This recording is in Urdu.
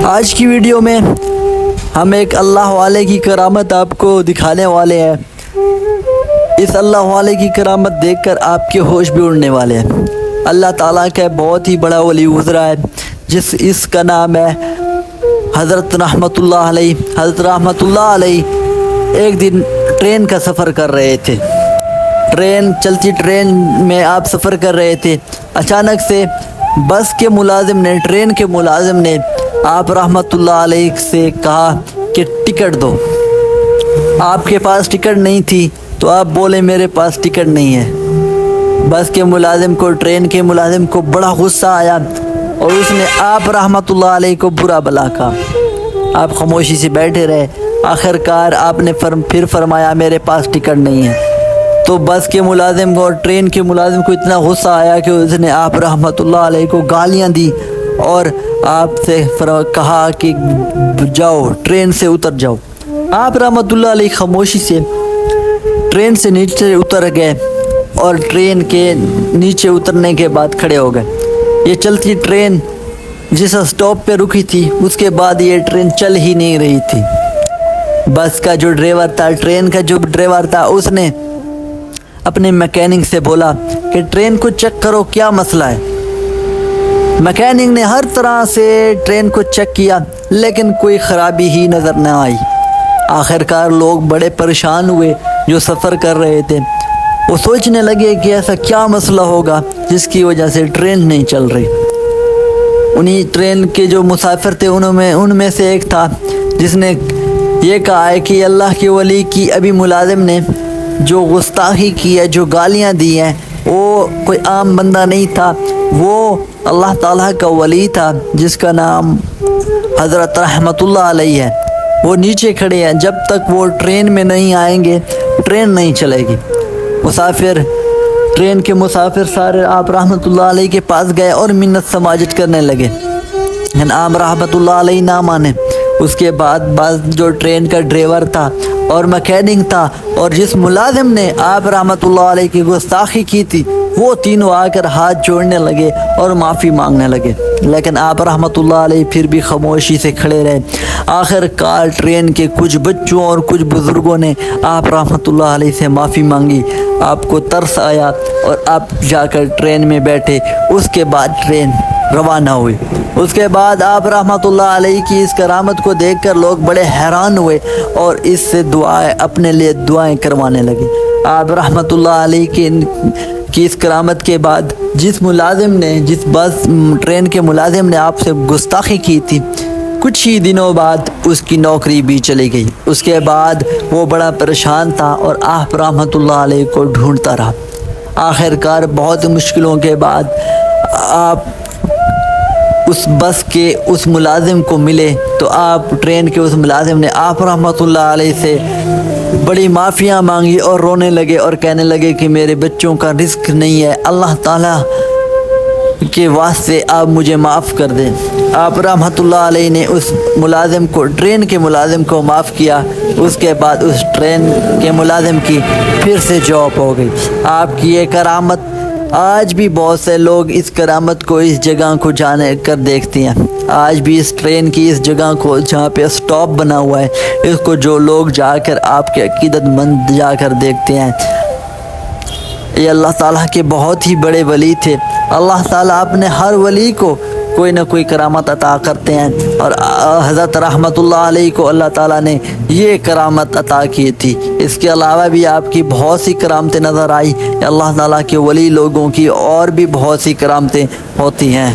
آج کی ویڈیو میں ہم ایک اللہ والے کی کرامت آپ کو دکھانے والے ہیں۔ اس اللہ والے کی کرامت دیکھ کر آپ کے ہوش بھی اڑنے والے ہیں۔ اللہ تعالیٰ کا بہت ہی بڑا ولی گزرا ہے اس کا نام ہے حضرت رحمت اللہ علیہ۔ حضرت رحمت اللہ علیہ ایک دن ٹرین کا سفر کر رہے تھے۔ چلتی ٹرین میں آپ سفر کر رہے تھے، اچانک سے بس کے ملازم نے، ٹرین کے ملازم نے آپ رحمت اللہ علیہ سے کہا کہ ٹکٹ دو۔ آپ کے پاس ٹکٹ نہیں تھی تو آپ بولے میرے پاس ٹکٹ نہیں ہے۔ بس کے ملازم کو، ٹرین کے ملازم کو بڑا غصہ آیا اور اس نے آپ رحمت اللہ علیہ کو برا بھلا کہا۔ آپ خاموشی سے بیٹھے رہے۔ آخر کار آپ نے پھر فرمایا میرے پاس ٹکٹ نہیں ہے۔ تو بس کے ملازم کو اور ٹرین کے ملازم کو اتنا غصہ آیا کہ اس نے آپ رحمت اللہ علیہ کو گالیاں دی اور آپ سے کہا کہ جاؤ، ٹرین سے اتر جاؤ۔ آپ رحمت اللہ علیہ خاموشی سے ٹرین سے نیچے اتر گئے اور ٹرین کے نیچے اترنے کے بعد کھڑے ہو گئے۔ یہ چلتی ٹرین جس اسٹاپ پہ رکی تھی اس کے بعد یہ ٹرین چل ہی نہیں رہی تھی۔ بس کا جو ڈرائیور تھا، ٹرین کا جو ڈرائیور تھا، اس نے اپنے میکینک سے بولا کہ ٹرین کو چیک کرو، کیا مسئلہ ہے۔ میکینک نے ہر طرح سے ٹرین کو چیک کیا لیکن کوئی خرابی ہی نظر نہ آئی۔ آخر کار لوگ بڑے پریشان ہوئے جو سفر کر رہے تھے۔ وہ سوچنے لگے کہ ایسا کیا مسئلہ ہوگا جس کی وجہ سے ٹرین نہیں چل رہی۔ انہی ٹرین کے جو مسافر تھے ان میں سے ایک تھا جس نے یہ کہا ہے کہ اللہ کے ولی کی ابھی ملازم نے جو گستاخی کی ہے، جو گالیاں دی ہیں، وہ کوئی عام بندہ نہیں تھا، وہ اللہ تعالیٰ کا ولی تھا جس کا نام حضرت رحمت اللہ علیہ ہے۔ وہ نیچے کھڑے ہیں، جب تک وہ ٹرین میں نہیں آئیں گے ٹرین نہیں چلے گی۔ ٹرین کے مسافر سارے آپ رحمت اللہ علیہ کے پاس گئے اور منت سماجت کرنے لگے، لیکن آپ رحمت اللہ علیہ نہ مانے۔ اس کے بعد جو ٹرین کا ڈرائیور تھا اور میکینک تھا اور جس ملازم نے آپ رحمت اللہ علیہ کی گستاخی کی تھی، وہ تینوں آ کر ہاتھ جوڑنے لگے اور معافی مانگنے لگے، لیکن آپ رحمت اللہ علیہ پھر بھی خاموشی سے کھڑے رہے۔ آخر کار ٹرین کے کچھ بچوں اور کچھ بزرگوں نے آپ رحمت اللہ علیہ سے معافی مانگی۔ آپ کو ترس آیا اور آپ جا کر ٹرین میں بیٹھے۔ اس کے بعد ٹرین روانہ ہوئی۔ اس کے بعد آپ رحمت اللہ علیہ کی اس کرامت کو دیکھ کر لوگ بڑے حیران ہوئے اور اس سے اپنے لیے دعائیں کروانے لگے۔ آپ رحمت اللہ علیہ کی اس کرامت کے بعد جس ٹرین کے ملازم نے آپ سے گستاخی کی تھی، کچھ ہی دنوں بعد اس کی نوکری بھی چلی گئی۔ اس کے بعد وہ بڑا پریشان تھا اور آپ رحمت اللہ علیہ کو ڈھونڈتا رہا۔ آخر کار بہت مشکلوں کے بعد آپ اس بس کے اس ملازم کو ملے تو آپ ٹرین کے اس ملازم نے آپ رحمت اللہ علیہ سے بڑی معافیاں مانگی اور رونے لگے اور کہنے لگے کہ میرے بچوں کا رزق نہیں ہے، اللہ تعالیٰ کے واسطے آپ مجھے معاف کر دیں۔ آپ رحمت اللہ علیہ نے اس ملازم کو، ٹرین کے ملازم کو معاف کیا۔ اس کے بعد اس ٹرین کے ملازم کی پھر سے جاب ہو گئی۔ آپ کی یہ کرامت آج بھی بہت سے لوگ اس کرامت کو، اس جگہ کو جانے کر دیکھتے ہیں۔ آج بھی اس ٹرین کی اس جگہ کو جہاں پہ اسٹاپ بنا ہوا ہے، اس کو جو لوگ جا کر آپ کے عقیدت مند جا کر دیکھتے ہیں۔ یہ اللہ تعالیٰ کے بہت ہی بڑے ولی تھے۔ اللہ تعالیٰ اپنے ہر ولی کو کوئی نہ کوئی کرامت عطا کرتے ہیں اور حضرت رحمت اللہ علیہ کو اللہ تعالیٰ نے یہ کرامت عطا کی تھی۔ اس کے علاوہ بھی آپ کی بہت سی کرامتیں نظر آئی۔ اللہ تعالیٰ کے ولی لوگوں کی اور بھی بہت سی کرامتیں ہوتی ہیں۔